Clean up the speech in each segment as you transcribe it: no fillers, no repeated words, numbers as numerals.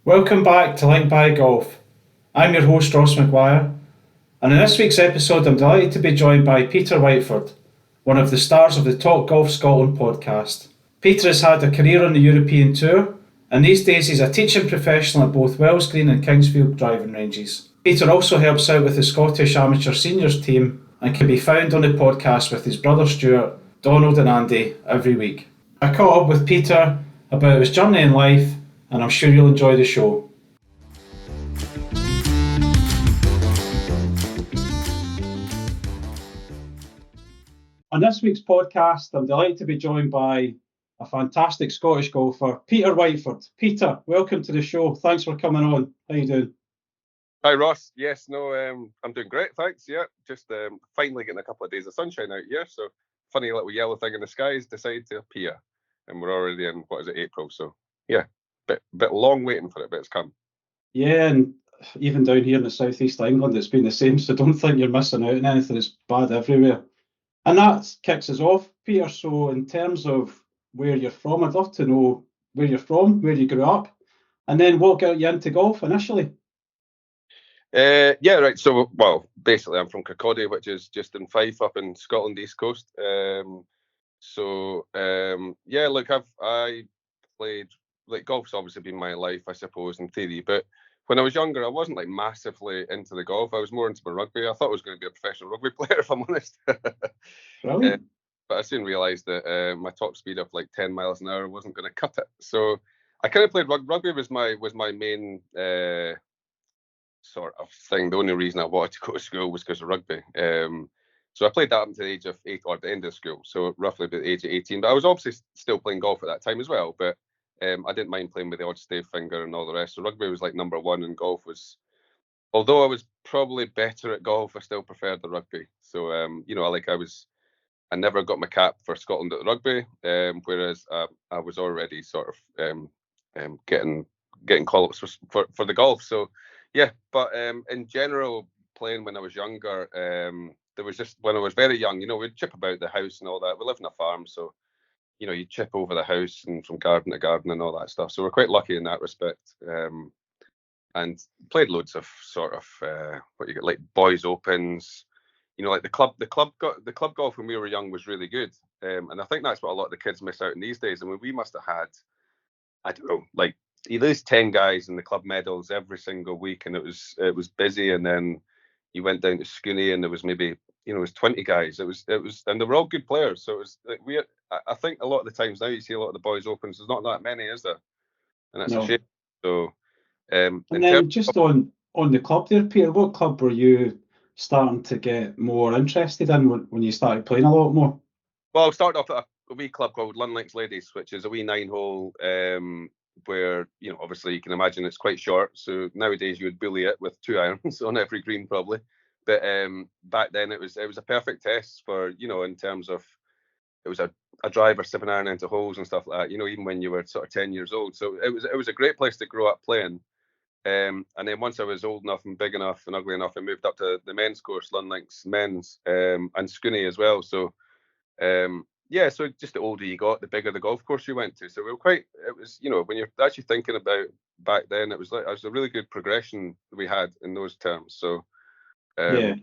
Welcome back to Link by Golf. I'm your host Ross McGuire, and in this week's episode I'm delighted to be joined by Peter Whiteford, one of the stars of the Top Golf Scotland podcast. Peter has had a career on the European Tour, and these days he's a teaching professional at both Wellsgreen and Kingsfield driving ranges. Peter also helps out with the Scottish Amateur Seniors team and can be found on the podcast with his brother Stuart, Donald and Andy every week. I caught up with Peter about his journey in life, and I'm sure you'll enjoy the show. On this week's podcast, I'm delighted to be joined by a fantastic Scottish golfer, Peter Whiteford. Peter, welcome to the show. Thanks for coming on. How you doing? Hi Ross. Yes, no, I'm doing great, thanks. Yeah, just finally getting a couple of days of sunshine out here. So funny little yellow thing in the skies decided to appear, and we're already in April. So yeah, bit long waiting for it, but it's come. Yeah, and even down here in the southeast of England, it's been the same. So don't think you're missing out on anything. It's bad everywhere. And that kicks us off, Peter. So in terms of where you're from, I'd love to know where you're from, where you grew up, and then what got you into golf initially. Yeah, right. So, well, basically, I'm from Kirkcaldy, which is just in Fife, up in Scotland, East Coast. Yeah, look, I played, like, golf's obviously been my life, I suppose, in theory. But when I was younger, I wasn't like massively into the golf. I was more into my rugby. I thought I was going to be a professional rugby player, if I'm honest. Brilliant. But I soon realised that my top speed of like 10 miles an hour wasn't going to cut it. So I kind of played rugby. Was my main sort of thing. The only reason I wanted to go to school was because of rugby. So I played that up until the age of 8, or the end of school, so roughly about the age of 18. But I was obviously still playing golf at that time as well. But I didn't mind playing with the odd stave finger and all the rest. So rugby was like number one, and golf was, although I was probably better at golf, I still preferred the rugby. So I never got my cap for Scotland at the rugby, whereas I was already sort of getting call-ups for the golf. So yeah, but in general, playing when I was younger, there was just, when I was very young, we'd chip about the house and all that. We live in a farm, so you chip over the house and from garden to garden and all that stuff. So we're quite lucky in that respect. And played loads of sort of what you get, like boys opens. Like the club golf when we were young was really good, and I think that's what a lot of the kids miss out on these days. I mean, we must have had, I don't know, like at least 10 guys in the club medals every single week, and it was busy. And then you went down to Scooney, and there was maybe it was 20 guys. It was, and they were all good players. So it was like I think a lot of the times now you see a lot of the boys opens. There's not that many, is there? And that's a shame. So, and then just on the club there, Peter, what club were you starting to get more interested in when you started playing a lot more? Well, I started off at a wee club called Linlinks Ladies, which is a wee 9-hole, where obviously you can imagine it's quite short. So nowadays you would bully it with 2 irons on every green probably, but back then it was a perfect test for in terms of, it was a driver 7-iron into holes and stuff like that. Even when you were sort of 10 years old. So it was a great place to grow up playing. And then once I was old enough and big enough and ugly enough, I moved up to the men's course, Linlinks Men's, and Scooney as well. So so just the older you got, the bigger the golf course you went to. So it was, when you're actually thinking about back then, it was a really good progression we had in those terms. So it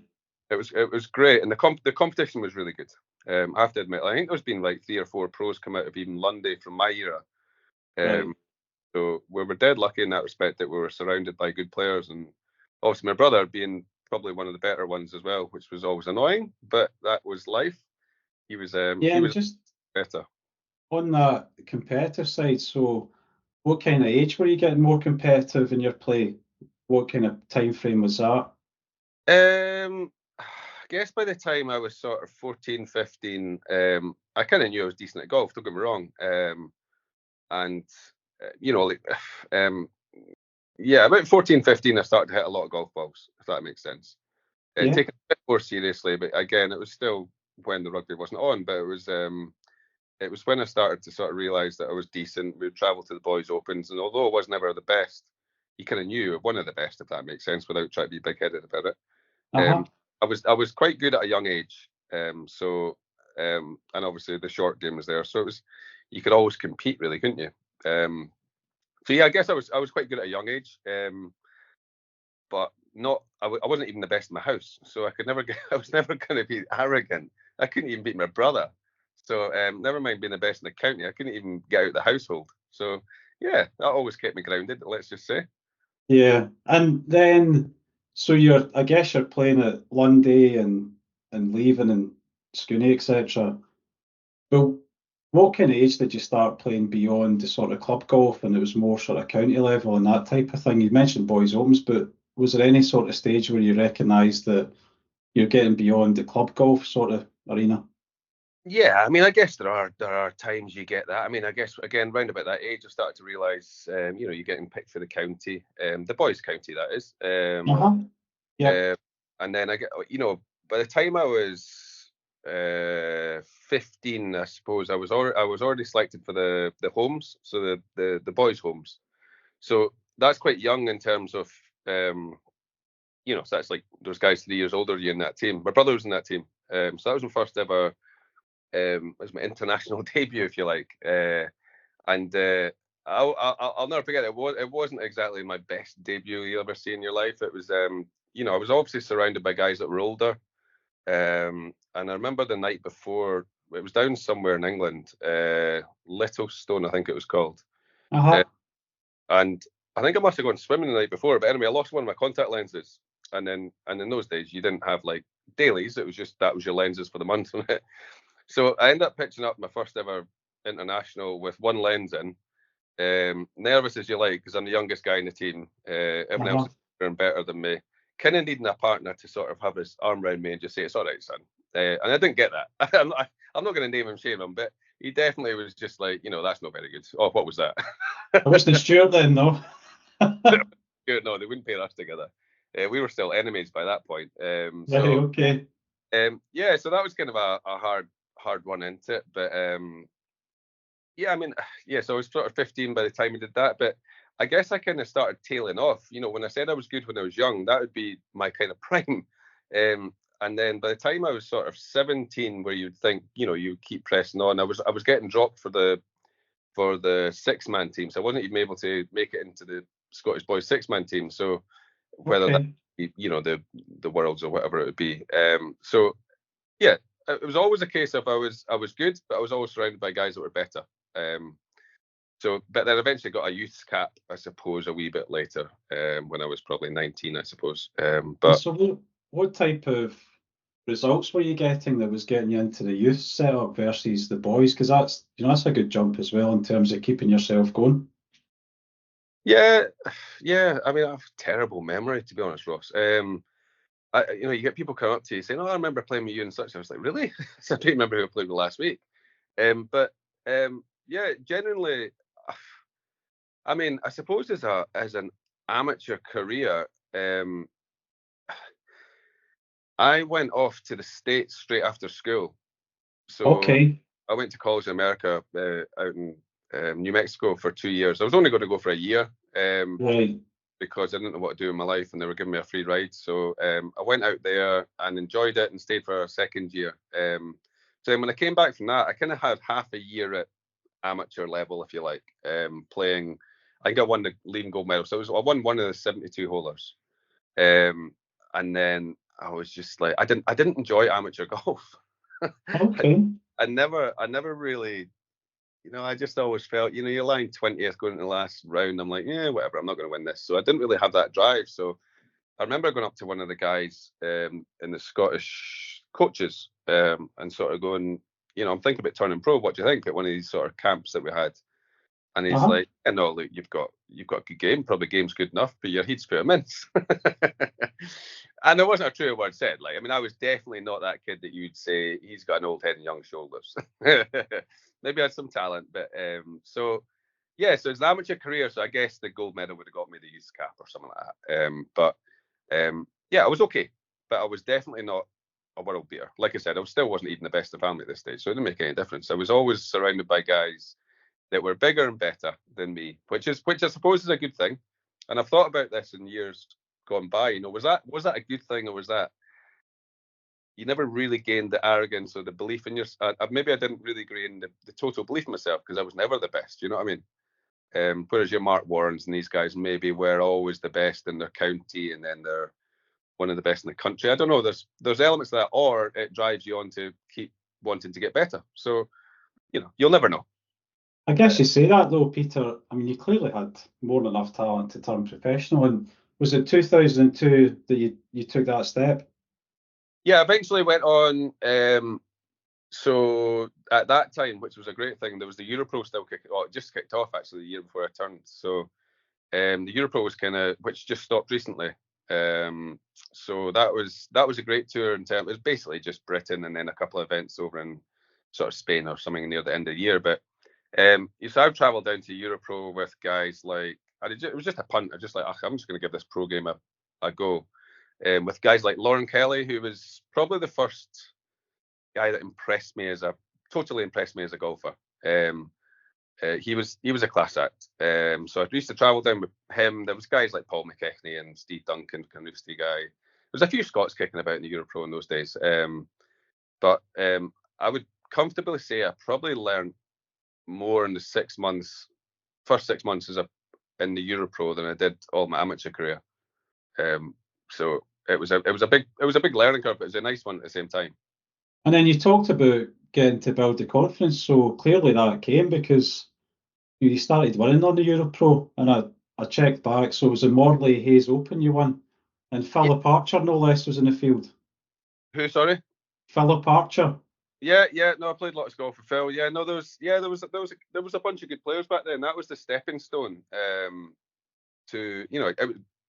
was great, and the competition was really good. I have to admit, I think there's been like 3 or 4 pros come out of even Lundy from my era. Right. So we were dead lucky in that respect that we were surrounded by good players, and obviously my brother being probably one of the better ones as well, which was always annoying, but that was life. He was just better. On that competitive side, so what kind of age were you getting more competitive in your play? What kind of time frame was that? I guess by the time I was sort of 14, 15, I kind of knew I was decent at golf, don't get me wrong. And about 14, 15, I started to hit a lot of golf balls, if that makes sense. Taking it a bit more seriously, but again, it was still when the rugby wasn't on, but it was when I started to sort of realise that I was decent. We would travel to the boys' opens, and although I was never the best, you kind of knew one of the best, if that makes sense, without trying to be big-headed about it. I was quite good at a young age, and obviously the short game was there, so it was, you could always compete, really, couldn't you? yeah, I guess I was quite good at a young age, but I wasn't even the best in my house, so I could never get. I was never going to be arrogant. I couldn't even beat my brother. So never mind being the best in the county, I couldn't even get out the household. So yeah, that always kept me grounded. Let's just say. Yeah, and then so I guess you're playing at Lundy and Leven and Scooney, etc. Well, what kind of age did you start playing beyond the sort of club golf and it was more sort of county level and that type of thing? You mentioned boys' homes, but was there any sort of stage where you recognised that you're getting beyond the club golf sort of arena? Yeah, I mean, I guess there are times you get that. I mean, I guess again, round about that age, I started to realise, you're getting picked for the county, the boys' county, that is. Uh-huh. Yep. And then by the time I was 15, I suppose I was already selected for the homes, so the boys' homes. So that's quite young in terms of, so that's like those guys 3 years older than you in that team. My brother was in that team, so that was my first ever. It was my international debut, if you like, and I'll never forget it. It wasn't exactly my best debut you ever see in your life. It was, I was obviously surrounded by guys that were older, and I remember the night before, it was down somewhere in England, Littlestone, I think it was called, uh, Uh-huh. and I think I must have gone swimming the night before. But anyway, I lost one of my contact lenses, and in those days you didn't have like dailies. It was just that was your lenses for the month. So I ended up pitching up my first ever international with one lens in. Nervous as you like, because I'm the youngest guy in the team. Everyone else Uh-huh. is bigger and better than me. Kind of needing a partner to sort of have his arm around me and just say, "It's all right, son." And I didn't get that. I'm not going to name him, shame him, but he definitely was just like, that's not very good. Oh, what was that? I was the steward then, though. Good, no, they wouldn't pair us together. We were still enemies by that point. Right, okay. Yeah, so that was kind of a hard one into it, but yeah, I mean, yeah, so I was sort of 15 by the time we did that, but I guess I kind of started tailing off. When I said I was good when I was young, that would be my kind of prime. And then by the time I was sort of 17, where you'd think, you keep pressing on, I was getting dropped for the six-man team, so I wasn't even able to make it into the Scottish boys six-man team. So whether that Okay. be, the worlds or whatever it would be. So yeah, it was always a case of I was good, but I was always surrounded by guys that were better. Um, but then eventually got a youth cap, I suppose, a wee bit later, when I was probably 19, I suppose. And But so what type of results were you getting that was getting you into the youth setup versus the boys? Because that's a good jump as well in terms of keeping yourself going. yeah, yeah, I mean, I have terrible memory, to be honest, Ross. You get people coming up to you saying, "Oh, I remember playing with you and such." I was like, "Really?" So I don't remember who I played with last week. But yeah, generally, I mean, I suppose as an amateur career, I went off to the States straight after school. So Okay. I went to college in America, out in New Mexico for 2 years. I was only going to go for a year, Right. because I didn't know what to do in my life, and they were giving me a free ride. So I went out there and enjoyed it and stayed for a second year. So then when I came back from that, I kind of had half a year at amateur level, if you like, playing. I think I won the Leaving Gold medal. So I won one of the 72 holers. Um, and then I was just like, I didn't enjoy amateur golf. I, Okay. I never really, I just always felt, you're lying 20th going into the last round. I'm like, yeah, whatever, I'm not going to win this. So I didn't really have that drive. So I remember going up to one of the guys, in the Scottish coaches, and sort of going, I'm thinking about turning pro. What do you think, at one of these sort of camps that we had? And he's Uh-huh. like, no, look, you've got a good game. Probably game's good enough, but your head's pretty immense. And it wasn't a true word said. Like, I mean, I was definitely not that kid that you'd say he's got an old head and young shoulders. Maybe I had some talent, but so yeah, so it's an amateur career. So I guess the gold medal would have got me the youth cap or something like that. But yeah, I was okay, but I was definitely not a world beater. Like I said, I still wasn't even the best of family at this stage, so it didn't make any difference. I was always surrounded by guys that were bigger and better than me, which I suppose is a good thing. And I've thought about this in years gone by. Was that a good thing, or was that you never really gained the arrogance or the belief in yourself? Maybe I didn't really gain the total belief in myself because I was never the best. You know what I mean? Whereas your Mark Warrens and these guys maybe were always the best in their county, and then they're one of the best in the country. I don't know. There's elements of that, or it drives you on to keep wanting to get better. So you'll never know. I guess you say that though, Peter. I mean, you clearly had more than enough talent to turn professional. And was it 2002 that you took that step? Yeah, eventually went on. So at that time, which was a great thing, there was the Europro still kicking. Well, it just kicked off actually the year before I turned. So the Europro was which just stopped recently. So that was a great tour in terms. It was basically just Britain and then a couple of events over in sort of Spain or something near the end of the year. But so I've travelled down to Europro with guys like it was just a punt. I'm just like, I'm just going to give this pro game a go. With guys like Lauren Kelly, who was probably the first guy that totally impressed me as a golfer. He was a class act. So I used to travel down with him. There was guys like Paul McKechnie and Steve Duncan, Carnoustie guy. There's a few Scots kicking about in the Europro in those days. But I would comfortably say I probably learned more in the first 6 months in the Europro than I did all my amateur career. So it was a big learning curve, but it was a nice one at the same time. And then you talked about getting to build the confidence. So clearly that came because you started winning on the Europro, and I checked back. So it was the Morley Hayes Open you won, and Philip Archer no less was in the field. Who? Sorry. Philip Archer. Yeah. No, I played lots of golf for Phil. Yeah, no, there was a bunch of good players back then. That was the stepping stone to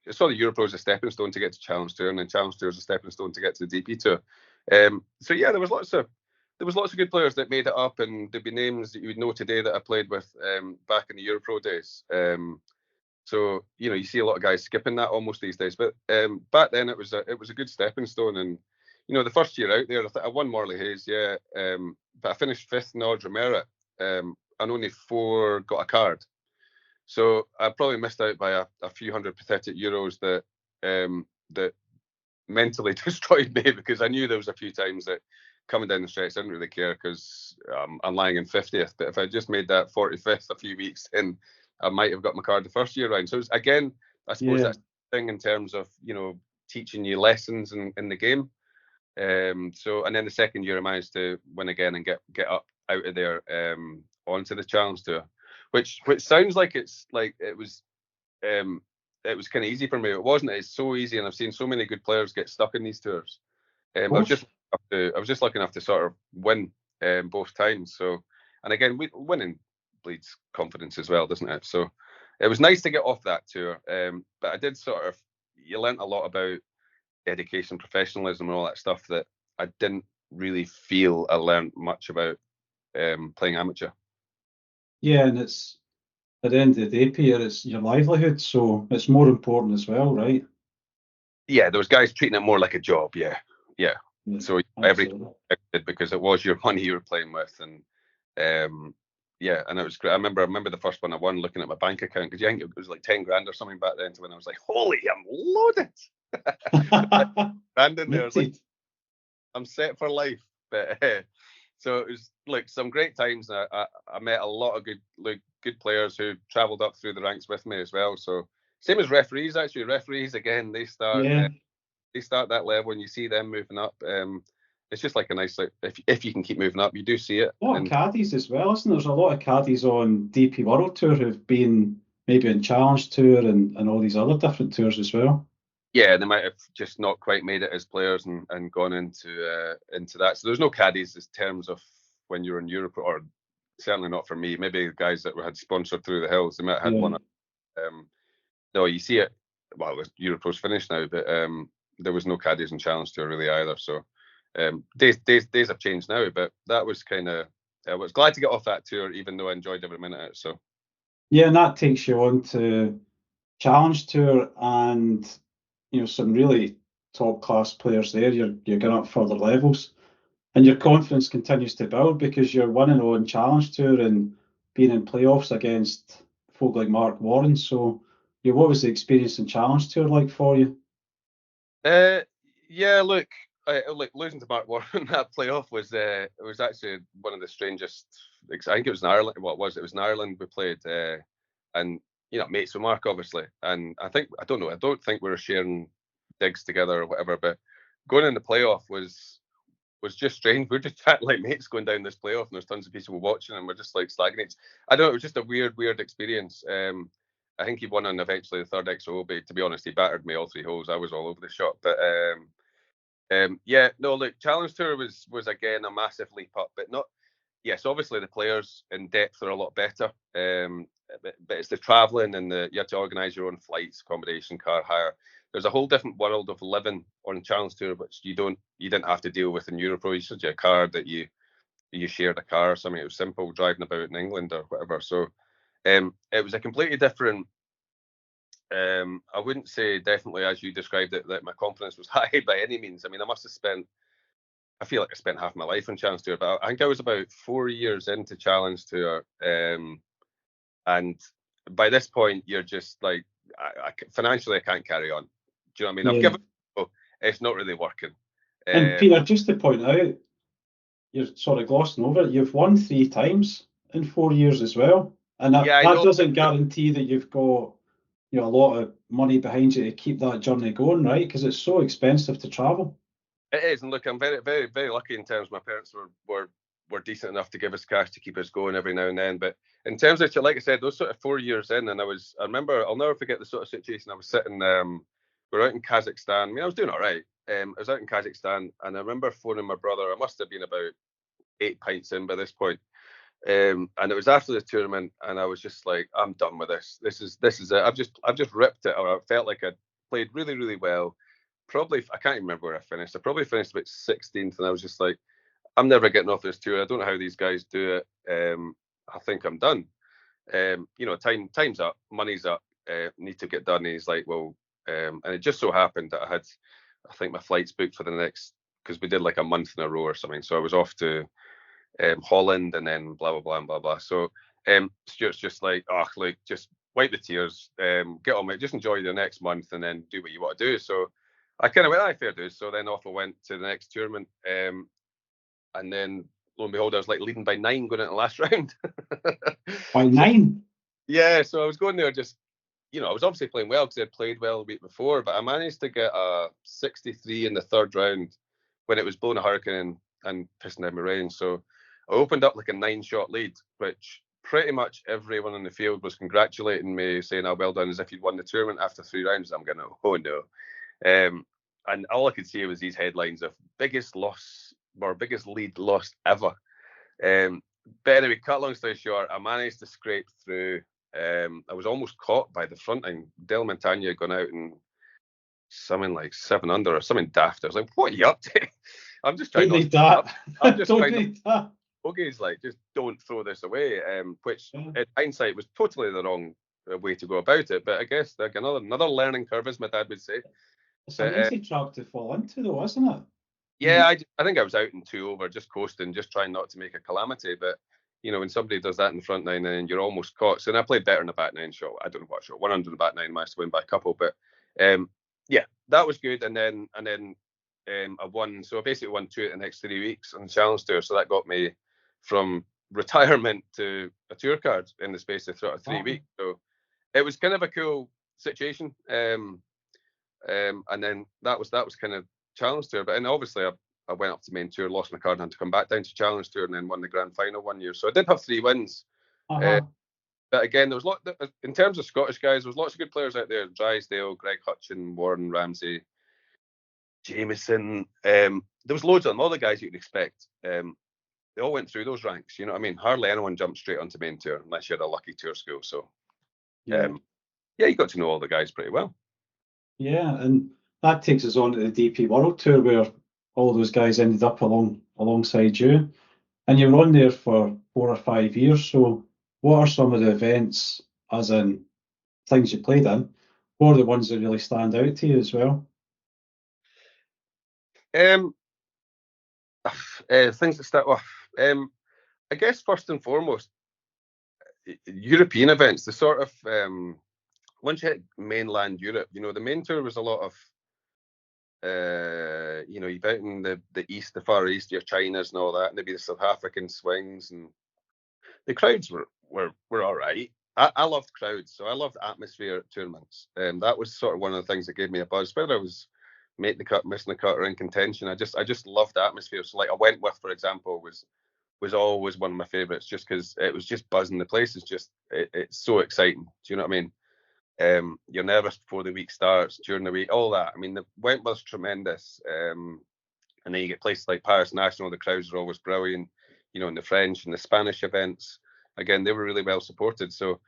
I saw the Europro as a stepping stone to get to Challenge Tour, and then Challenge Tour as a stepping stone to get to the DP Tour. So yeah, there was lots of good players that made it up, and there'd be names that you would know today that I played with back in the Europro days. So you see a lot of guys skipping that almost these days, but back then it was a good stepping stone. And the first year out there, I won Morley Hayes, yeah, but I finished 5th in Ordre Merit, and only 4 got a card. So I probably missed out by a few hundred pathetic euros that mentally destroyed me, because I knew there was a few times that coming down the stretch I didn't really care because I'm lying in 50th. But if I just made that 45th a few weeks in, I might have got my card the first year round. So it's, again, I suppose that's the thing in terms of teaching you lessons in the game. So and then the second year I managed to win again and get up out of there onto the Challenge Tour, which sounds like it was kind of easy for me. It wasn't. It's so easy, and I've seen so many good players get stuck in these tours. I was just lucky enough to sort of win both times. So, and again, winning bleeds confidence as well, doesn't it? So it was nice to get off that tour. But I did you learnt a lot about dedication, professionalism, and all that stuff that I didn't really feel I learnt much about playing amateur. Yeah, and it's at the end of the day, Peter, it's your livelihood, so it's more important as well, right? Yeah, there was guys treating it more like a job. Yeah. So everything because it was your money you were playing with, and and it was great. I remember the first one I won, looking at my bank account, because I think it was like 10 grand or something back then, to when I was like, holy, I'm loaded. And in there, I was like, I'm set for life. But so it was like some great times. I met a lot of good players who travelled up through the ranks with me as well. So same as referees, actually. Referees, again, they start that level, and you see them moving up. It's just like a nice, if you can keep moving up, you do see it. A lot of caddies as well, isn't there? There's a lot of caddies on DP World Tour who've been maybe in Challenge Tour and all these other different tours as well. Yeah, they might have just not quite made it as players and gone into that. So there's no caddies in terms of when you're in Europe, or certainly not for me. Maybe guys that had sponsored through the hills, they might have had one. No, you see it. Well, Europro's finished now, but there was no caddies in Challenge Tour really either. So days have changed now, but that was kind of. I was glad to get off that tour, even though I enjoyed every minute of it. So. Yeah, and that takes you on to Challenge Tour, and some really top class players there. You're going up further levels, and your confidence continues to build because you're winning on Challenge Tour and being in playoffs against folk like Mark Warren. So, what was the experience in Challenge Tour like for you? Yeah, look, losing to Mark Warren that playoff was actually one of the strangest. I think it was in Ireland. It was in Ireland we played. and mates with Mark obviously, and I don't think we were sharing digs together or whatever, but going in the playoff was just strange. We're just chatting like mates going down this playoff, and there's tons of people watching, and we're just like slagging each. I don't know. It was just a weird experience. I think he won on eventually the third extra hole, but to be honest, he battered me all 3 holes. I was all over the shot, but no. Look, Challenge Tour was again a massive leap up, but not. Yes, obviously the players in depth are a lot better, but it's the travelling and you have to organise your own flights, accommodation, car hire. There's a whole different world of living on Challenge Tour, which you didn't have to deal with in Europro. You just had a car that you shared a car or something. It was simple driving about in England or whatever. So it was a completely different. I wouldn't say definitely as you described it that my confidence was high by any means. I mean, I feel like I spent half my life on Challenge Tour, but I think I was about 4 years into Challenge Tour, and by this point you're just like, financially I can't carry on. Do you know what I mean? Yeah. I've given, it's not really working. And Peter, just to point out, you're sort of glossing over it. You've won 3 times in 4 years as well, and that doesn't guarantee that you've got a lot of money behind you to keep that journey going, right? Because it's so expensive to travel. It is, and look, I'm very, very, very lucky in terms. My parents were decent enough to give us cash to keep us going every now and then. But in terms of, like I said, those sort of 4 years in, and I remember, I'll never forget the sort of situation. I was sitting, we're out in Kazakhstan. I mean, I was doing all right. I was out in Kazakhstan, and I remember phoning my brother. I must have been about 8 pints in by this point. And it was after the tournament, and I was just like, I'm done with this. This is it. I've just ripped it. Or I felt like I'd played really, really well. Probably, I can't even remember where I finished. I probably finished about 16th, and I was just like, I'm never getting off this tour. I don't know how these guys do it. I think I'm done. Time's up, money's up, need to get done. And he's like, well, and it just so happened that I think my flight's booked for the next, because we did like a month in a row or something. So I was off to Holland and then blah, blah, blah, and blah, blah. So Stuart's just like, look, just wipe the tears, get on with it, just enjoy the next month and then do what you want to do. So I kind of went, fair dues. So then off I went to the next tournament. And then lo and behold, I was like leading by 9 going into the last round. By 9? Yeah, so I was going there just, I was obviously playing well because I'd played well the week before, but I managed to get a 63 in the third round when it was blowing a hurricane and pissing down my rain. So I opened up like a 9-shot lead, which pretty much everyone in the field was congratulating me, saying, well done, as if you'd won the tournament after 3 rounds. I'm going, oh no. And all I could see was these headlines of biggest lead lost ever. But anyway, cut long story short, I managed to scrape through. I was almost caught by the front line. Del Montagna had gone out and something like 7 under or something daft. I was like, what are you up to? I'm just trying not to. I'm just trying to. Bogey's like, just don't throw this away. Which in hindsight was totally the wrong way to go about it. But I guess like another learning curve, as my dad would say. It's an easy trap to fall into, though, isn't it? Yeah, I think I was out in 2 over, just coasting, just trying not to make a calamity. But when somebody does that in the front 9, and you're almost caught. So, and I played better in the back 9 shot. I don't know what shot, 100 in the back 9, managed to win by a couple. But yeah, that was good. And then I won. So I basically won 2 at the next 3 weeks on the Challenge Tour. So that got me from retirement to a tour card in the space of sort of 3 weeks. So it was kind of a cool situation. And then that was kind of Challenge Tour. But and obviously I went up to main tour, lost my card, and had to come back down to Challenge Tour, and then won the grand final 1 year. So I did have 3 wins. But again, there was in terms of Scottish guys, there was lots of good players out there: Drysdale, Greg Hutchin, Warren Ramsey, Jameson. There was loads of them, all the guys you could expect. They all went through those ranks. You know what I mean? Hardly anyone jumped straight onto main tour unless you had a lucky tour school. So yeah, you got to know all the guys pretty well. Yeah, and that takes us on to the DP World Tour, where all those guys ended up alongside you, and you were on there for 4 or 5 years. So what are some of the events, as in things you played in, what are the ones that really stand out to you as well? Things that start off, I guess first and foremost, European events, the sort of once you hit mainland Europe, the main tour was a lot of you're out in the east, the far east, your Chinas and all that, and maybe the South African swings, and the crowds were all right. I loved crowds, so I loved atmosphere at tournaments. That was sort of one of the things that gave me a buzz. Whether I was making the cut, missing the cut, or in contention, I just loved the atmosphere. So like a Wentworth, for example, was always one of my favourites, just because it was just buzzing. The place is just it's so exciting. Do you know what I mean? You're nervous before the week starts, during the week, all that. I mean, the Wentworth's tremendous. And then you get places like Paris National, the crowds are always brilliant. You know, in the French and the Spanish events, again, they were really well supported. So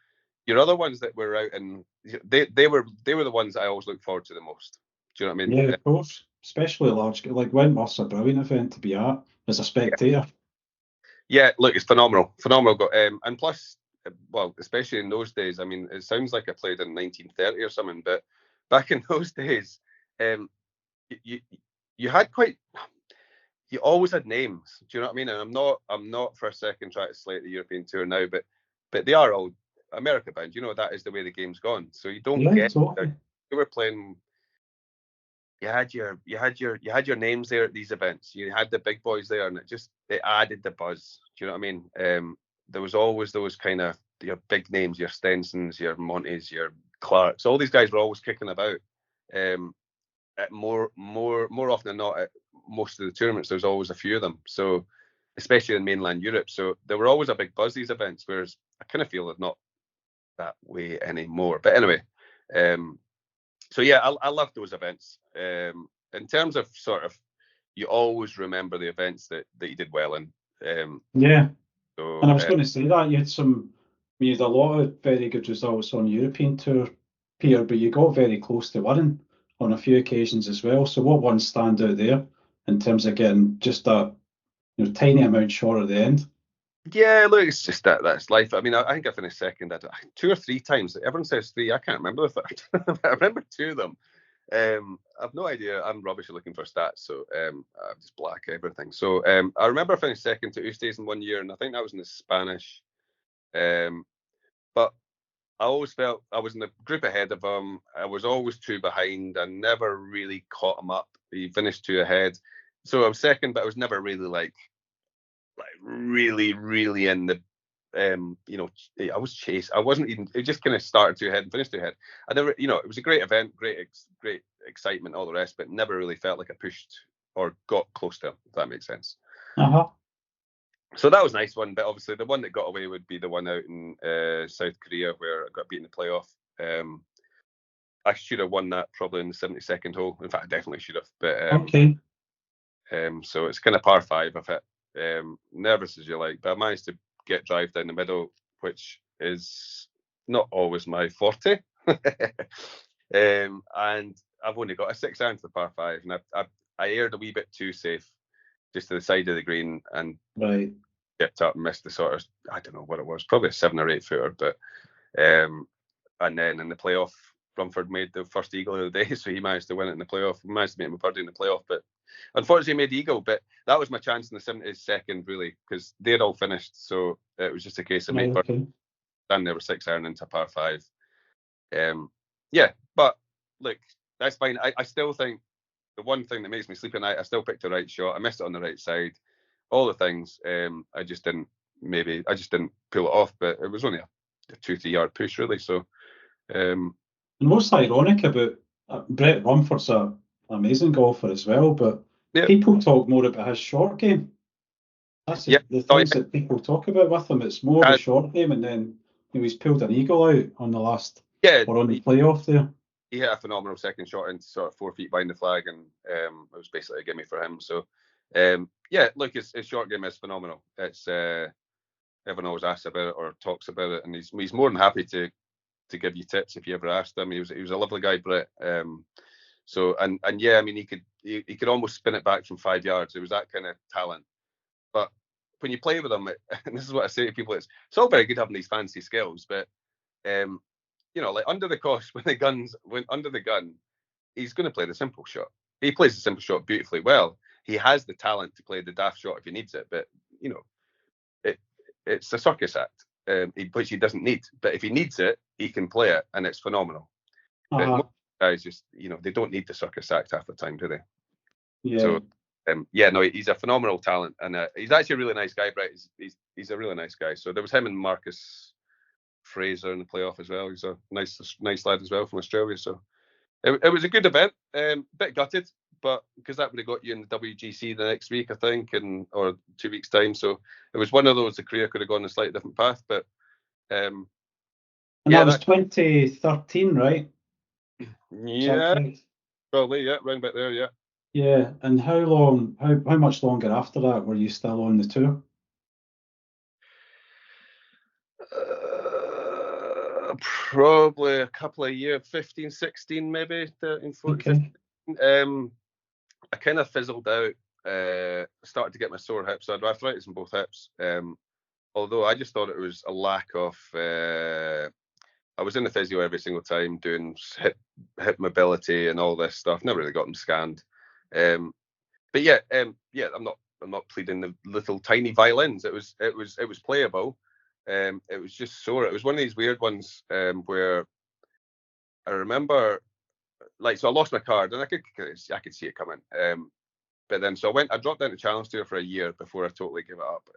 your other ones that were out, and they were the ones I always look forward to the most. Do you know what I mean? Yeah, of course. Especially large, like Wentworth's a brilliant event to be at as a spectator. Yeah, look, it's phenomenal. And plus, well, especially in those days, I mean, it sounds like I played in 1930 or something, but back in those days, um, you you had quite, you always had names. Do you know what I mean? And I'm not for a second trying to slate the European Tour now, but they are all America bound. You know, that is the way the game's gone. So you don't Yeah, get. totally. You were playing. You had your names there at these events. You had the big boys there, and it added the buzz. Do you know what I mean? There was always those kind of your big names, your Stensons, your Montes, your Clarks. All these guys were always kicking about. At more often than not, at most of the tournaments, there's always a few of them. So, especially in mainland Europe, so there were always a big buzz these events. Whereas I kind of feel they're not that way anymore. But anyway, so yeah, I love those events. In terms of sort of, you always remember the events that you did well in. Yeah. So And I was going to say that you had a lot of very good results on European Tour, Peter, but you got very close to winning on a few occasions as well. So what ones stand out there in terms of getting just that tiny amount short at the end? yeah, look, it's just that's life. I mean, I think I finished second two or three times. Everyone says three. I can't remember the third. I remember two of them. I've no idea. I'm rubbish at looking for stats, so I just black everything. So I remember I finished second to Ustays in 1 year, and I think that was in the Spanish. But I always felt I was in the group ahead of him. I was always two behind. I never really caught him up. He finished two ahead, so I was second, but I was never really like really in the I was chased. I wasn't even. It just kind of started two ahead and finished two ahead. I never, it was a great event, great excitement, all the rest, but never really felt like I pushed or got close to him. If that makes sense. Uh-huh. So that was a nice one, but obviously the one that got away would be the one out in South Korea where I got beaten in the playoff. I should have won that probably in the 72nd hole. In fact, I definitely should have. But Okay. so it's kind of par five. I've hit nervous as you like, but I managed to get drive down the middle, which is not always my forte. And I've only got a 6-iron for the par five, and I aired a wee bit too safe, just to the side of the green, and Right. dipped up and missed the sort of, I don't know what it was, probably a 7 or 8 footer, but and then in the playoff, Rumford made the first eagle of the day, so he managed to win it in the playoff. We managed to make him a birdie in the playoff, but unfortunately he made the eagle. But that was my chance in the 72nd, really, because they'd all finished, so it was just a case of making birdie. Okay. Then there were 6-iron into par five. Yeah, but look, that's fine. I still think the one thing that makes me sleep at night, I still picked the right shot. I missed it on the right side. All the things. I just didn't pull it off, but it was only a 2-3 yard push, really. So And what's ironic about Brett Rumford's an amazing golfer as well, but yeah, people talk more about his short game. That's yeah. the things that people talk about with him. It's more the short game, and then he's pulled an eagle out on the last or on the playoff there. He hit a phenomenal second shot into sort of 4 feet behind the flag, and it was basically a gimme for him. So yeah, look, his short game is phenomenal. It's everyone always asks about it or talks about it, and he's more than happy to give you tips if you ever asked him. He was a lovely guy, Brett. So and yeah, I mean, he could almost spin it back from 5 yards. It was that kind of talent. But when you play with him, and this is what I say to people, it's all very good having these fancy skills, but like under the cosh, when under the gun, he's going to play the simple shot. He plays the simple shot beautifully well. He has the talent to play the daft shot if he needs it, but it's a circus act, which he doesn't need. But if he needs it, he can play it, and it's phenomenal. But most guys just, they don't need the circus act half the time, do they? Yeah. So, he's a phenomenal talent, and he's actually a really nice guy, Brett. He's a really nice guy. So there was him and Marcus Fraser in the playoff as well. He's a nice lad as well from Australia. So it was a good event. Bit gutted, but because that would have got you in the WGC the next week, I think, or 2 weeks time. So it was one of those. The career could have gone a slightly different path, but and that was 2013, right? Yeah, probably. Yeah, round about there. Yeah. Yeah, and how much longer after that were you still on the tour? Probably a couple of years, 15, 16, maybe 13, 14, 15. I kind of fizzled out. Started to get my sore hips. I had arthritis in both hips. Although I just thought it was a lack of. I was in the physio every single time doing hip mobility and all this stuff. Never really got them scanned. But yeah, I'm not pleading the little tiny violins. It was playable. It was just sore. It was one of these weird ones where I remember, so I lost my card and I could see it coming. But then I dropped down to Challenge Tour for a year before I totally gave it up.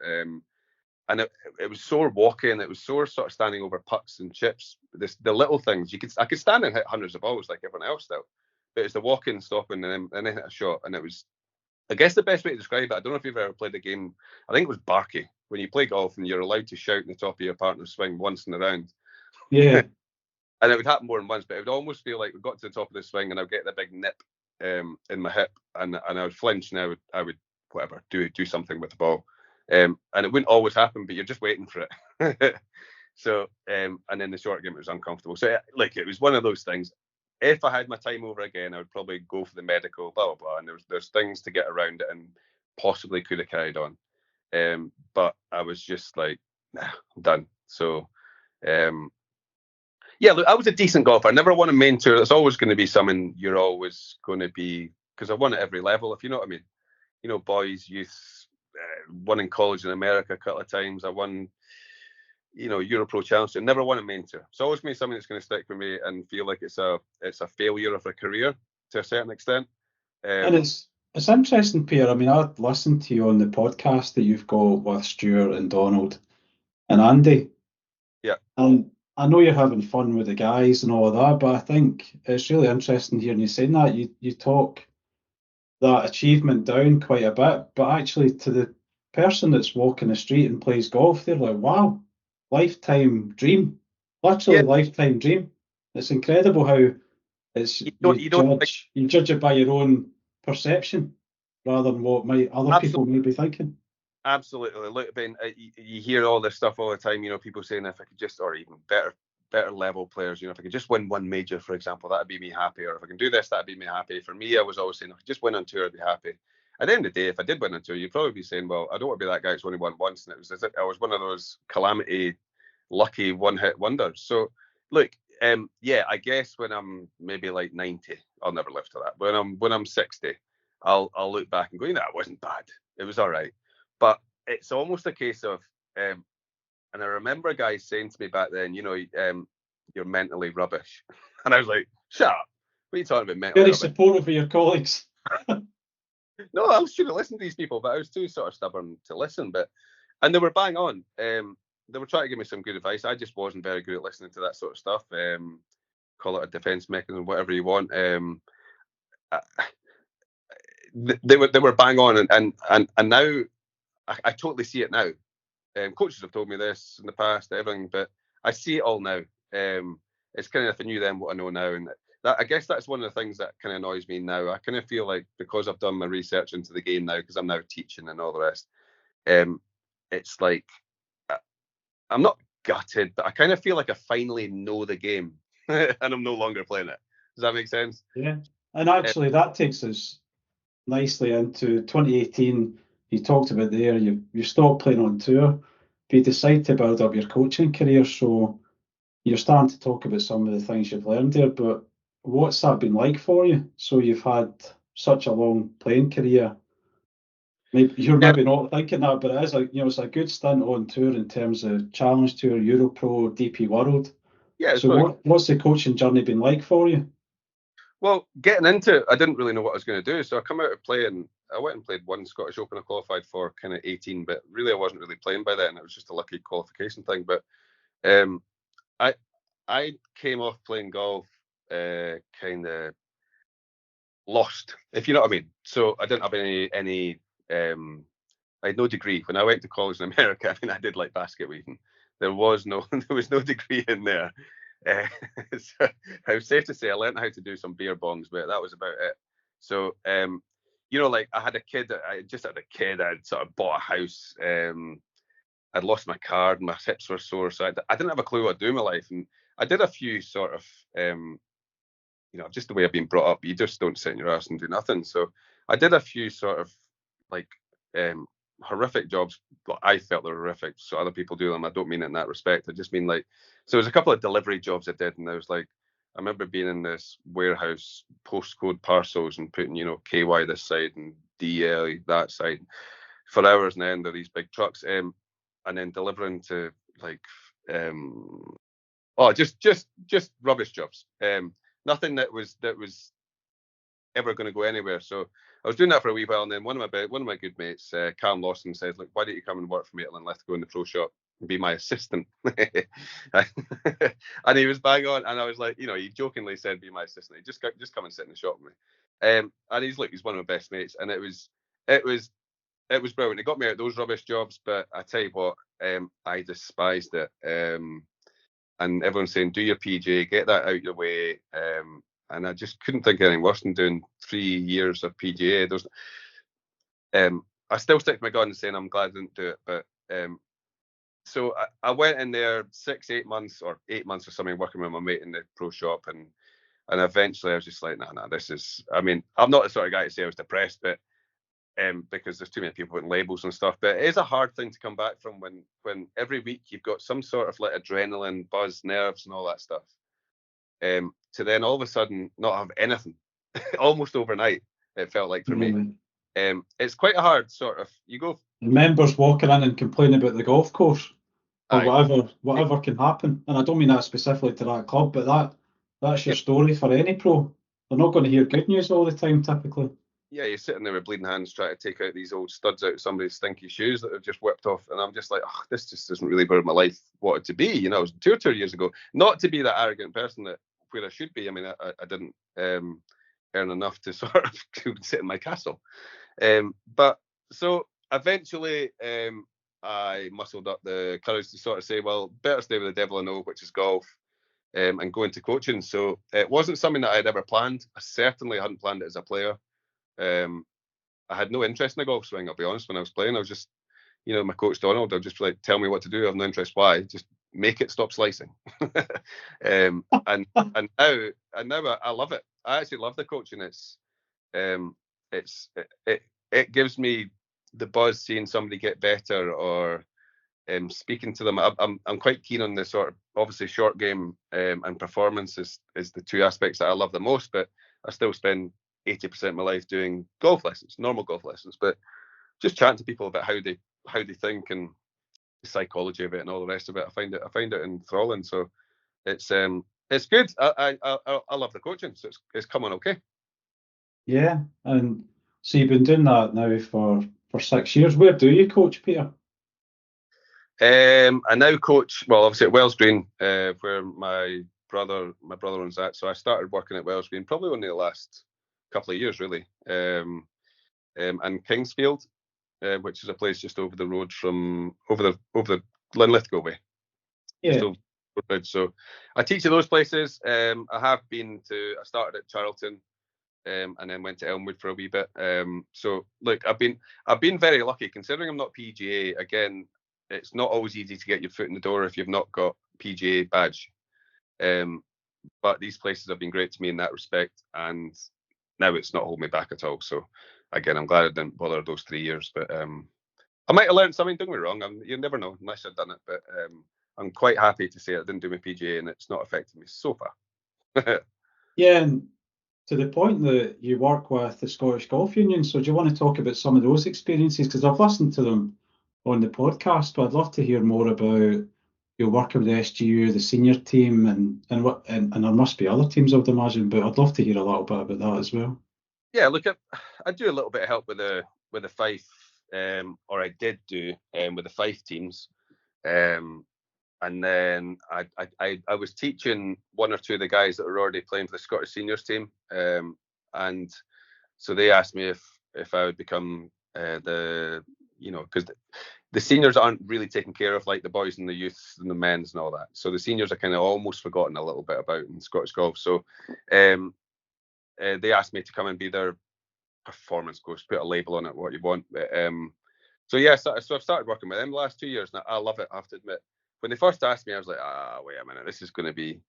And it was sore walking. It was sore sort of standing over putts and chips. The little things I could stand and hit hundreds of balls like everyone else still. But it's the walking, stopping, and then hit a shot. And it was, I guess the best way to describe it, I don't know if you've ever played the game. I think it was Barkey, when you play golf and you're allowed to shout in the top of your partner's swing once in a round. Yeah. And it would happen more than once, but it would almost feel like we got to the top of the swing and I'd get the big nip in my hip, and I would flinch, and I would whatever do something with the ball, and it wouldn't always happen, but you're just waiting for it. So and then the short game, it was uncomfortable. So it was one of those things. If I had my time over again, I would probably go for the medical, blah blah blah, and there's things to get around it, and possibly could have carried on. But I was just like, nah, I'm done. So yeah, look, I was a decent golfer. I never won a main tour. It's always going to be something you're always going to be, because I won at every level, if you know what I mean. You know, boys, youth, won in college in America a couple of times. I won, Europro Challenge Tour. Never won a main tour. It's always been something that's going to stick with me and feel like it's a failure of a career to a certain extent. And it's interesting, Peter. I mean, I'd listened to you on the podcast that you've got with Stuart and Donald and Andy. Yeah. And I know you're having fun with the guys and all of that, but I think it's really interesting hearing you saying that. You talk that achievement down quite a bit, but actually to the person that's walking the street and plays golf, they're like, wow, lifetime dream. Literally lifetime dream. It's incredible how it's you judge it by your own perception rather than what other people may be thinking. Absolutely. Look, Ben, you hear all this stuff all the time. People saying if I could just, or even better level players, if I could just win one major, for example, that'd be me happy. Or if I can do this, that'd be me happy. For me, I was always saying, if I could just win on tour, I'd be happy. At the end of the day, if I did win on tour, you'd probably be saying, well, I don't want to be that guy who's only won once. And it was as if I was one of those calamity, lucky one-hit wonders. So, look, I guess when I'm maybe like 90, I'll never live to that. When I'm 60, I'll look back and go, it wasn't bad. It was all right. But it's almost a case of, and I remember a guy saying to me back then, you're mentally rubbish. And I was like, shut up. What are you talking about, mentally Very rubbish? supportive of your colleagues. No, I should have listened to these people, but I was too sort of stubborn to listen. And they were bang on. They were trying to give me some good advice. I just wasn't very good at listening to that sort of stuff. Call it a defense mechanism, whatever you want. They were bang on, and now I totally see it now. Coaches have told me this in the past, everything, but I see it all now. It's kind of if I knew then what I know now, and that, I guess that's one of the things that kind of annoys me now. I kind of feel like because I've done my research into the game now, because I'm now teaching and all the rest, it's like I'm not gutted, but I kind of feel like I finally know the game, and I'm no longer playing it. Does that make sense? Yeah, and actually that takes us nicely into 2018. You talked about there, you stopped playing on tour, but you decided to build up your coaching career. So you're starting to talk about some of the things you've learned there, but what's that been like for you? So you've had such a long playing career. You're maybe not thinking that, but it is it's a good stint on tour in terms of Challenge Tour, Europro, DP World. Yeah. So what's the coaching journey been like for you? Well, getting into it, I didn't really know what I was going to do. So I come out of playing. I went and played one Scottish Open. I qualified for kind of 18, but really I wasn't really playing by then. It was just a lucky qualification thing. But I came off playing golf kind of lost, if you know what I mean. So I didn't have any I had no degree. When I went to college in America, I mean, I did like basket weaving. There was no degree in there. So I was safe to say I learned how to do some beer bongs, but that was about it. So like I had a kid. I just had a kid. I'd sort of bought a house. I'd lost my car, and my hips were sore, so I didn't have a clue what to do in my life. And I did a few sort of just the way I've been brought up, you just don't sit in your ass and do nothing. So I did a few sort of like horrific jobs, but I felt they were horrific. So other people do them. I don't mean it in that respect. I just mean like, so there's a couple of delivery jobs I did, and I was like, I remember being in this warehouse, postcode parcels, and putting, KY this side and DL that side for hours, and then there are these big trucks, and then delivering to like, just rubbish jobs. Nothing that was ever going to go anywhere. So I was doing that for a wee while, and then one of my good mates, Cam Lawson, said, "Look, why don't you come and work for me at Linlithgow in the pro shop and be my assistant?" And he was bang on, and I was like, he jokingly said, "Be my assistant. Just come and sit in the shop with me." And he's one of my best mates, and it was brilliant. It got me out of those rubbish jobs, but I tell you what, I despised it. And everyone's saying, do your PGA, get that out your way. And I just couldn't think of anything worse than doing 3 years of PGA. I still stick to my gun and saying I'm glad I didn't do it. But so I went in there 8 months or something, working with my mate in the pro shop. And eventually I was just like, nah, this is, I mean, I'm not the sort of guy to say I was depressed, but because there's too many people putting labels and stuff. But it is a hard thing to come back from when every week you've got some sort of like adrenaline, buzz, nerves, and all that stuff. To then all of a sudden not have anything, almost overnight, it felt like for me. It's quite a hard sort of, you go. Members walking in and complaining about the golf course or whatever can happen. And I don't mean that specifically to that club, but that's your story for any pro. They're not going to hear good news all the time, typically. Yeah, you're sitting there with bleeding hands trying to take out these old studs out of somebody's stinky shoes that have just whipped off. And I'm just like, this just isn't really where my life wanted to be. I was tour years ago. Not to be that arrogant person that where I should be. I mean, I didn't earn enough to sort of sit in my castle. But so eventually I muscled up the courage to sort of say, well, better stay with the devil I know, which is golf, and go into coaching. So it wasn't something that I'd ever planned. I certainly hadn't planned it as a player. I had no interest in the golf swing, I'll be honest. When I was playing, I was just, my coach Donald, I'll just like, tell me what to do. I have no interest. Why? Just make it stop slicing. And now I love it. I actually love the coaching. It gives me the buzz seeing somebody get better or speaking to them. I'm quite keen on the sort of, obviously, short game and performance is the two aspects that I love the most, but I still spend 80% of my life doing golf lessons, normal golf lessons, but just chatting to people about how they think and the psychology of it and all the rest of it. I find it enthralling. So it's good. I love the coaching. So it's come on okay. Yeah, and so you've been doing that now for 6 years. Where do you coach, Peter? I now coach, well, obviously at Wellsgreen, where my brother owns that. So I started working at Wellsgreen probably only the last couple of years, really. And Kingsfield, which is a place just over the road from over the Linlithgow way. Yeah. So I teach at those places. I started at Charlton, and then went to Elmwood for a wee bit. So look, I've been very lucky considering I'm not PGA. Again, it's not always easy to get your foot in the door if you've not got PGA badge. But these places have been great to me in that respect, and now it's not holding me back at all. So again, I'm glad I didn't bother those 3 years, but I might have learned something. Don't get me wrong, you never know unless I've done it. But I'm quite happy to say I didn't do my PGA, and it's not affected me so far. Yeah, and to the point that you work with the Scottish Golf Union, so do you want to talk about some of those experiences? Because I've listened to them on the podcast, but I'd love to hear more about your working with the SGU, the senior team, and there must be other teams, I would imagine, but I'd love to hear a little bit about that as well. Yeah, look, I do a little bit of help with the Fife, or I did do with the Fife teams, and and then I was teaching one or two of the guys that were already playing for the Scottish seniors team, and so they asked me if I would become because the seniors aren't really taken care of like the boys and the youths and the men's and all that. So the seniors are kind of almost forgotten a little bit about in Scottish golf. So they asked me to come and be their performance coach, put a label on it, what you want. So yeah, so I've started working with them the last 2 years, and I love it. I have to admit, when they first asked me, I was like, wait a minute, this is going to be,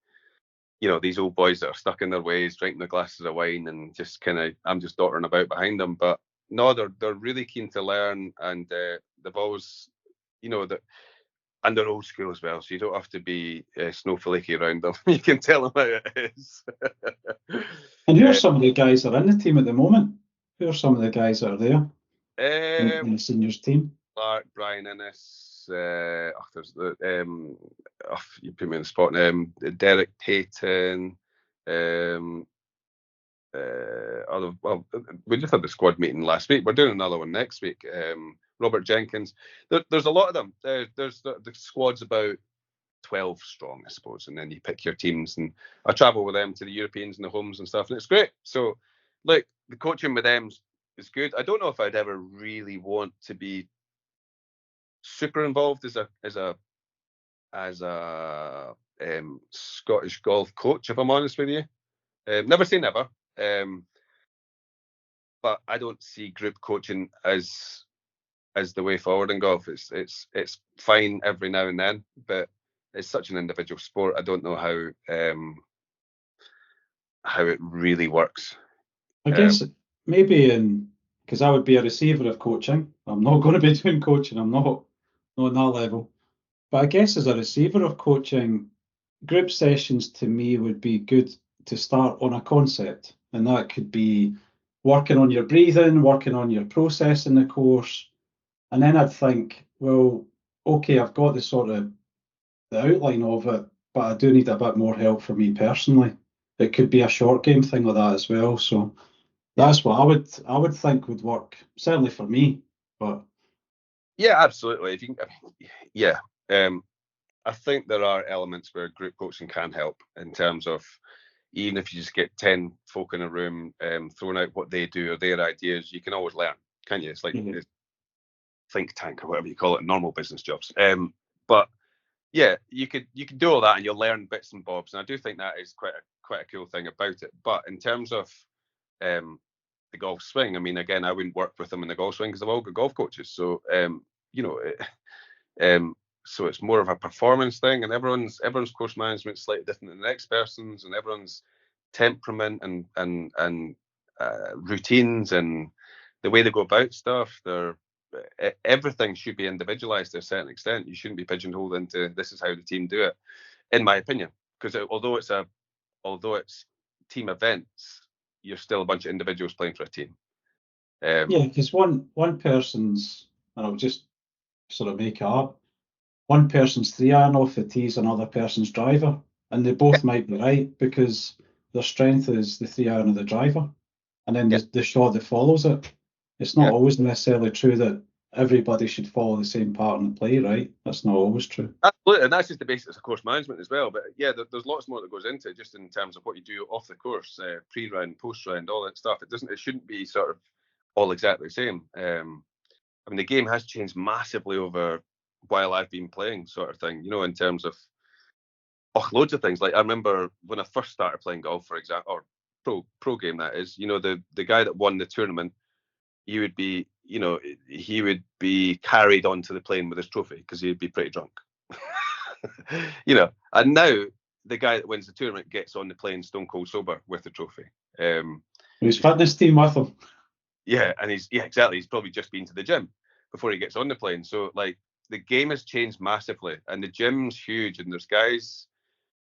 these old boys that are stuck in their ways, drinking their glasses of wine, and just I'm just doddering about behind them. But no, they're really keen to learn, and they've always, that. And they're old school as well, so you don't have to be snowflakey around them. You can tell them how it is. And who are some of the guys that are in the team at the moment? Who are some of the guys that are there in the seniors team? Clark, Brian Innes, there's you put me on the spot. Derek Payton. We just had the squad meeting last week. We're doing another one next week. Robert Jenkins. There's a lot of them. There's the squad's about 12 strong, I suppose, and then you pick your teams. And I travel with them to the Europeans and the homes and stuff, and it's great. So, the coaching with them is good. I don't know if I'd ever really want to be super involved as a Scottish golf coach, if I'm honest with you. Never say never. But I don't see group coaching as the way forward in golf. It's fine every now and then, but it's such an individual sport. I don't know how it really works. I guess maybe because I would be a receiver of coaching. I'm not going to be doing coaching. I'm not on that level. But I guess as a receiver of coaching, group sessions to me would be good to start on a concept, and that could be working on your breathing, working on your process in the course, and then I'd think, well, okay, I've got the outline of it, but I do need a bit more help for me personally. It could be a short game thing like that as well. So that's what I would think would work, certainly for me. But yeah, absolutely. If you can, I think there are elements where group coaching can help in terms of, even if you just get 10 folk in a room throwing out what they do or their ideas, you can always learn, can't you? It's like a think tank or whatever you call it, normal business jobs. But yeah, you could do all that and you'll learn bits and bobs. And I do think that is quite a cool thing about it. But in terms of the golf swing, I mean, again, I wouldn't work with them in the golf swing because they've all got golf coaches. So so it's more of a performance thing, and everyone's course management is slightly different than the next person's, and everyone's temperament and routines and the way they go about stuff, everything should be individualized to a certain extent. You shouldn't be pigeonholed into this is how the team do it, in my opinion, because although it's team events, you're still a bunch of individuals playing for a team. yeah, because one person's, and I'll just sort of make it up, one person's 3-iron off the tee is another person's driver, and they both might be right because their strength is the 3-iron of the driver, and then the shot that follows it. It's not always necessarily true that everybody should follow the same pattern of play, right? That's not always true. Absolutely, and that's just the basics of course management as well. But yeah, there's lots more that goes into it, just in terms of what you do off the course, pre-round, post-round, all that stuff. It shouldn't be sort of all exactly the same. I mean, the game has changed massively over while I've been playing, sort of thing. In terms of loads of things. Like I remember when I first started playing golf, for example, or pro game that is. The guy that won the tournament, he would be carried onto the plane with his trophy because he'd be pretty drunk. And now the guy that wins the tournament gets on the plane stone cold sober with the trophy. His fitness team with him. Yeah, and exactly. He's probably just been to the gym before he gets on the plane. So like the game has changed massively, and the gym's huge, and there's guys.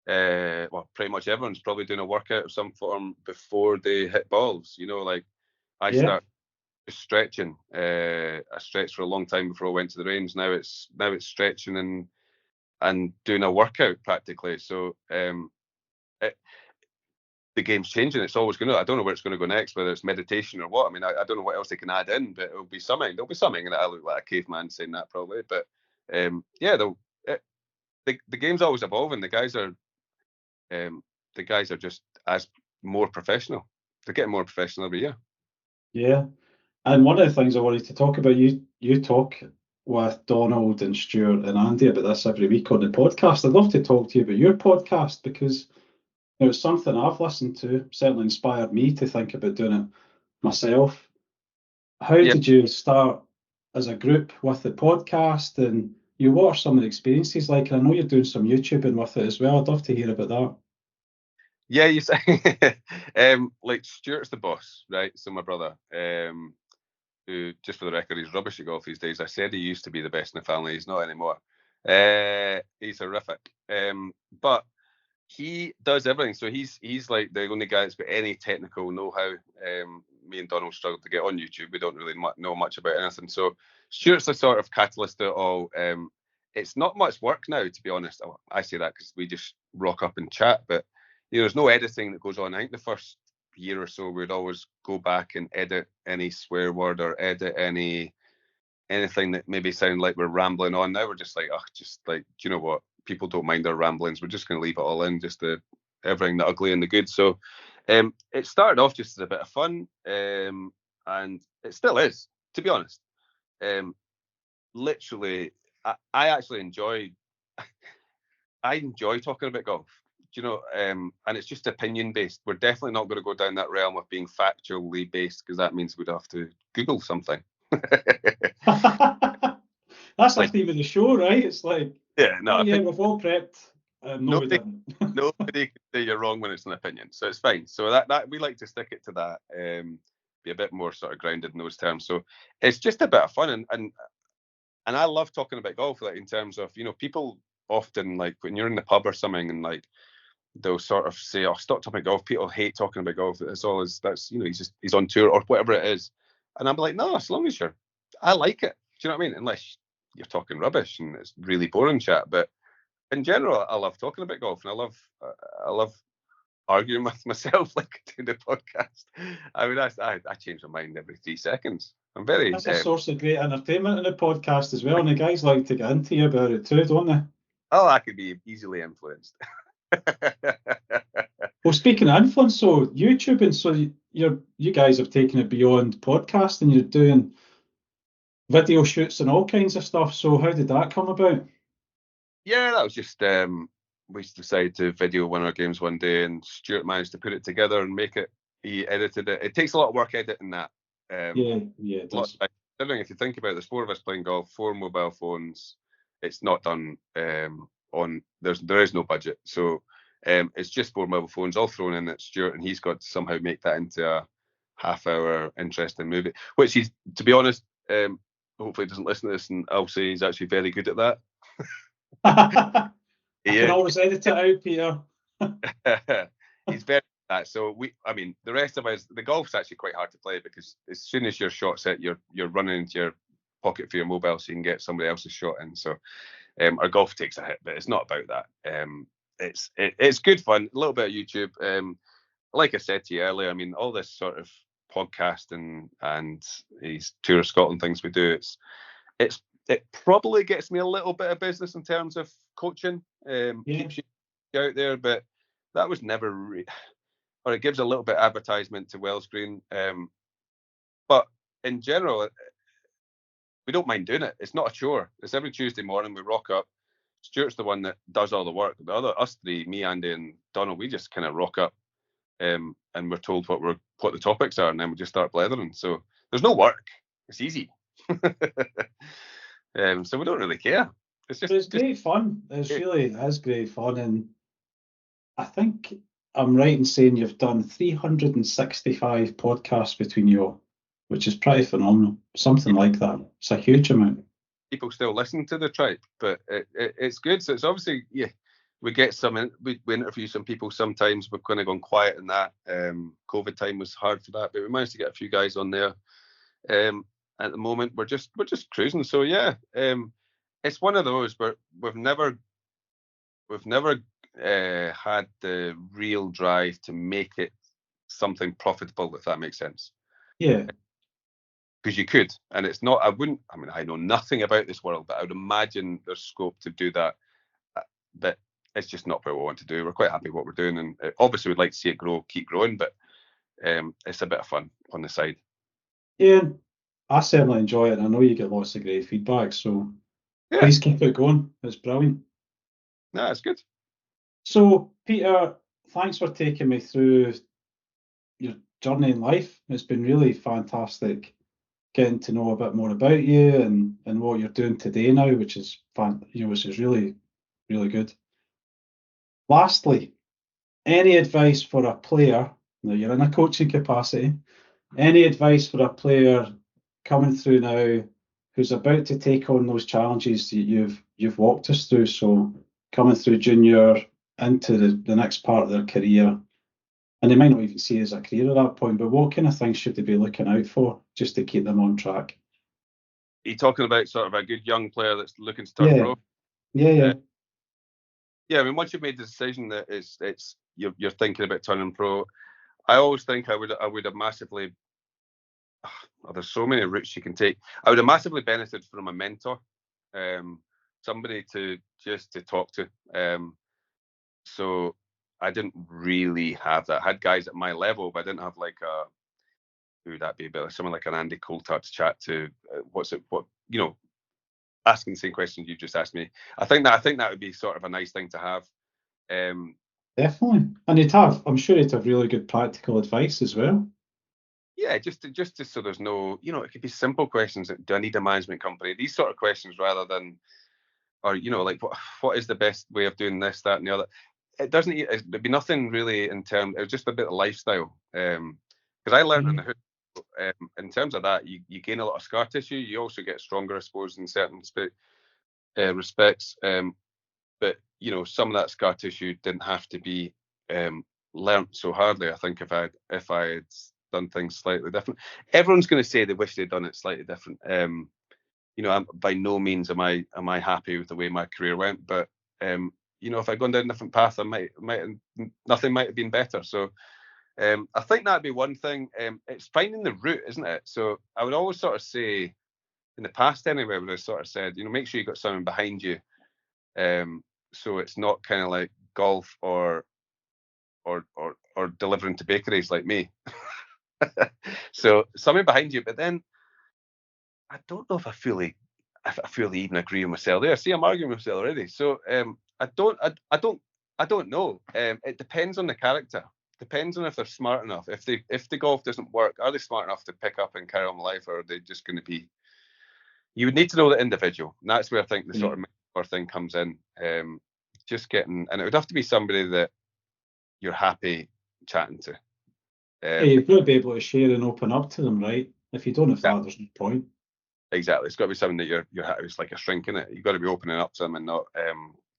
Pretty much everyone's probably doing a workout of some form before they hit balls. Like I start stretching. I stretched for a long time before I went to the range. Now it's stretching and doing a workout practically. So the game's changing. It's always going to. I don't know where it's going to go next, whether it's meditation or what. I mean, I don't know what else they can add in, but it'll be something. There'll be something that I look like a caveman saying that probably. But the game's always evolving. The guys are just as more professional. They're getting more professional every year. Yeah. And one of the things I wanted to talk about, you talk with Donald and Stuart and Andy about this every week on the podcast. I'd love to talk to you about your podcast because it was something I've listened to, certainly inspired me to think about doing it myself. How Yeah. did you start as a group with the podcast, and what are some of the experiences like? I know you're doing some YouTubing with it as well. I'd love to hear about that. Yeah, you say, like Stuart's the boss, right? So my brother, who, just for the record, he's rubbish at golf these days. I said he used to be the best in the family. He's not anymore. He's horrific. But he does everything. So he's like the only guy that's got any technical know-how. Me and Donald struggled to get on YouTube. We don't really know much about anything. So Stuart's the sort of catalyst to it all. It's not much work now, to be honest. I say that because we just rock up and chat, but there's no editing that goes on. I think the first year or so we'd always go back and edit any swear word or edit anything that maybe sound like we're rambling on. Now we're just like, do you know what? People don't mind our ramblings. We're just going to leave it all in, just everything, the ugly and the good. So it started off just as a bit of fun, and it still is, to be honest. Literally, I actually enjoy talking about golf. And it's just opinion based. We're definitely not going to go down that realm of being factually based, because that means we'd have to Google something. That's the theme of the show, right? It's like, we've all prepped. Nobody can say you're wrong when it's an opinion, so it's fine. So that we like to stick it to that, be a bit more sort of grounded in those terms. So it's just a bit of fun, and I love talking about golf, like in terms of, people often, like when you're in the pub or something, and like they'll sort of say, "Oh, stop talking about golf." People hate talking about golf. He's on tour or whatever it is, and I'm like, no, as long as I like it. Do you know what I mean? Unless you're talking rubbish and it's really boring chat, but in general, I love talking about golf, and I love arguing with myself, like doing the podcast. I mean, I change my mind every 3 seconds. I'm very. That's a source of great entertainment in the podcast as well, and the guys like to get into you about it too, don't they? Oh, I could be easily influenced. Well, speaking of influence, so YouTubing, so you guys have taken it beyond podcasting. You're doing video shoots and all kinds of stuff. So how did that come about? Yeah, that was just we decided to video one of our games one day, and Stuart managed to put it together and make it. He edited it. It takes a lot of work editing that. Yeah, it does. If you think about it, there's 4 of us playing golf, 4 mobile phones. It's not done on. There is no budget, so it's just 4 mobile phones all thrown in at Stuart, and he's got to somehow make that into a half-hour interesting movie. Which he's, to be honest, hopefully he doesn't listen to this, and I'll say he's actually very good at that. I can always edit it out, Peter. He's very good at that. So the rest of us, the golf's actually quite hard to play, because as soon as your shot's hit, you're running into your pocket for your mobile so you can get somebody else's shot in. So our golf takes a hit, but it's not about that. It's good fun, a little bit of YouTube. Like I said to you earlier, I mean, all this sort of podcast and these Tour of Scotland things we do, it probably gets me a little bit of business in terms of coaching, keeps you out there, but that was never or it gives a little bit of advertisement to Wellsgreen, but in general, we don't mind doing it. It's not a chore. It's every Tuesday morning we rock up. Stuart's the one that does all the work. Us three, me, Andy, and Donald, we just kind of rock up, and we're told what the topics are, and then we just start blethering. So there's no work. It's easy. So we don't really care. It's great fun. It really is great fun, and I think I'm right in saying you've done 365 podcasts between you, which is pretty phenomenal. Something like that. It's a huge amount. People still listen to the tribe, but it's good. So it's obviously, we get we interview some people sometimes. We're kind of gone quiet in that. COVID time was hard for that, but we managed to get a few guys on there. At the moment, we're just cruising. So it's one of those, but we've never had the real drive to make it something profitable, if that makes sense. Yeah. Because you could, and it's not. I know nothing about this world, but I would imagine there's scope to do that that it's just not what we want to do. We're quite happy with what we're doing, and obviously we'd like to see it grow, keep growing, but it's a bit of fun on the side. Yeah, I certainly enjoy it. I know you get lots of great feedback, so please keep it going. It's brilliant. No, it's good. So, Peter, thanks for taking me through your journey in life. It's been really fantastic getting to know a bit more about you and what you're doing today now, which is which is really, really good. Lastly, any advice for a player? Now you're in a coaching capacity. Any advice for a player coming through now who's about to take on those challenges that you've walked us through? So coming through junior into the next part of their career, and they might not even see it as a career at that point, but what kind of things should they be looking out for just to keep them on track? Are you talking about sort of a good young player that's looking to turn pro? Yeah. Yeah, I mean, once you've made the decision that you're thinking about turning pro, I always think I would have massively. Oh, there's so many routes you can take. I would have massively benefited from a mentor, somebody to talk to. So I didn't really have that. I had guys at my level, but I didn't have like who would that be? But someone like an Andy Coulthard to chat to. Asking the same questions you just asked me. I think that would be sort of a nice thing to have. Definitely, and I'm sure you'd have really good practical advice as well. Yeah, just so there's no, it could be simple questions. Do I need a management company? These sort of questions, rather than, or like what is the best way of doing this, that, and the other. There'd be nothing really in terms. It was just a bit of lifestyle. Because I learned in the hood. In terms of that, you gain a lot of scar tissue. You also get stronger, I suppose, in certain respects. But some of that scar tissue didn't have to be learnt so hardly. I think if I had done things slightly different, everyone's going to say they wish they'd done it slightly different. By no means am I happy with the way my career went, but if I'd gone down a different path, nothing might have been better. So I think that'd be one thing. It's finding the route, isn't it? So I would always sort of say, in the past anyway, would have sort of said, make sure you got someone behind you. So it's not kind of like golf or delivering to bakeries like me. So something behind you, but then I don't know if I fully even agree with myself there. See, I'm arguing with myself already. So I don't know. It depends on the character. Depends on if they're smart enough. If the golf doesn't work, are they smart enough to pick up and carry on life, or are they just going to be? You would need to know the individual. And that's where I think the sort of mentor thing comes in. Just getting, and it would have to be somebody that you're happy chatting to. You've got to be able to share and open up to them, right? If you don't have that, there's no point. Exactly. It's got to be something that you're it's like a shrink in it. You've got to be opening up to them and not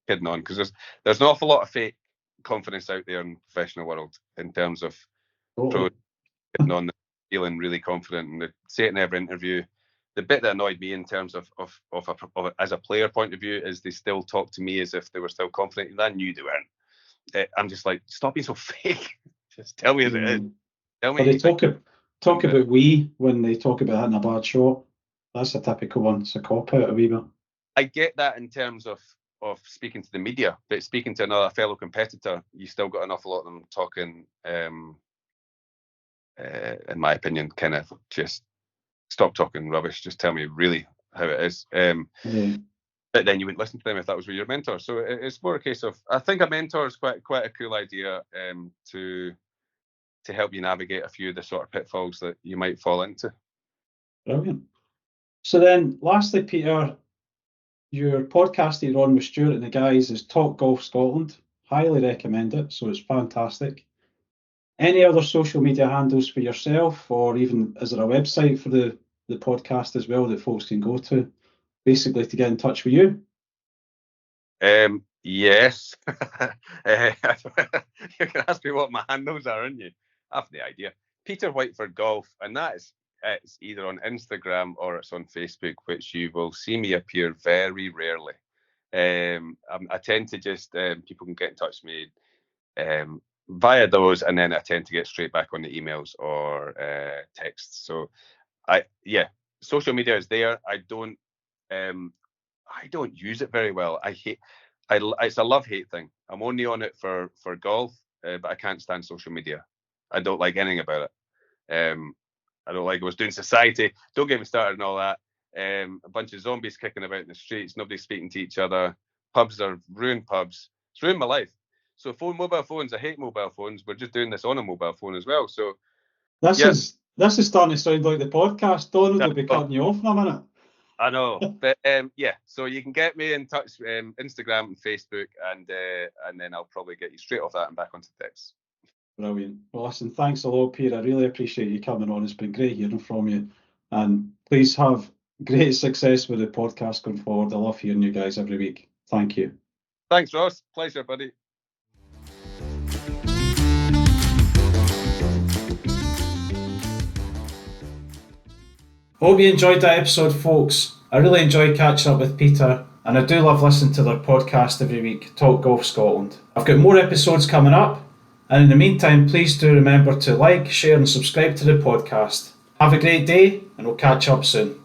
kidding on, because there's an awful lot of fake confidence out there in the professional world in terms of pros kidding on, feeling really confident, and they say it in every interview. The bit that annoyed me in terms of as a player point of view is they still talk to me as if they were still confident, and I knew they weren't. I'm just like, stop being so fake. Just tell me as it is. Tell me. But they talk about we when they talk about hitting a bad shot. That's a typical one. It's a cop out a wee bit. I get that in terms of speaking to the media, but speaking to another fellow competitor, you still got an awful lot of them talking, in my opinion, kind of just stop talking rubbish. Just tell me really how it is. But then you wouldn't listen to them if that was your mentor. So it's more a case of, I think a mentor is quite a cool idea to help you navigate a few of the sort of pitfalls that you might fall into. Brilliant. So then, lastly, Peter, your podcast that you're on with Stuart and the guys is Talk Golf Scotland. Highly recommend it. So it's fantastic. Any other social media handles for yourself, or even is there a website for the podcast as well that folks can go to, basically to get in touch with you? Yes. You can ask me what my handles are, aren't you? I have the idea. Peter Whiteford Golf, and it's either on Instagram or it's on Facebook, which you will see me appear very rarely. I tend to just people can get in touch with me via those, and then I tend to get straight back on the emails or texts. So social media is there. I don't use it very well. it's a love-hate thing. I'm only on it for golf, but I can't stand social media. I don't like anything about it. I don't like what's doing society. Don't get me started and all that. A bunch of zombies kicking about in the streets, nobody speaking to each other. Pubs are ruined pubs. It's ruined my life. So mobile phones, I hate mobile phones. We're just doing this on a mobile phone as well. So This is starting to sound like the podcast. Donald will be cutting you off in a minute. I know, but so you can get me in touch, Instagram and Facebook, and then I'll probably get you straight off that and back onto text. Brilliant. Well, listen, thanks a lot, Peter. I really appreciate you coming on. It's been great hearing from you, and please have great success with the podcast going forward. I love hearing you guys every week. Thank you. Thanks, Ross. Pleasure, buddy. Hope you enjoyed that episode, folks. I really enjoyed catching up with Peter, and I do love listening to their podcast every week, Talk Golf Scotland. I've got more episodes coming up, and in the meantime, please do remember to like, share and subscribe to the podcast. Have a great day, and we'll catch up soon.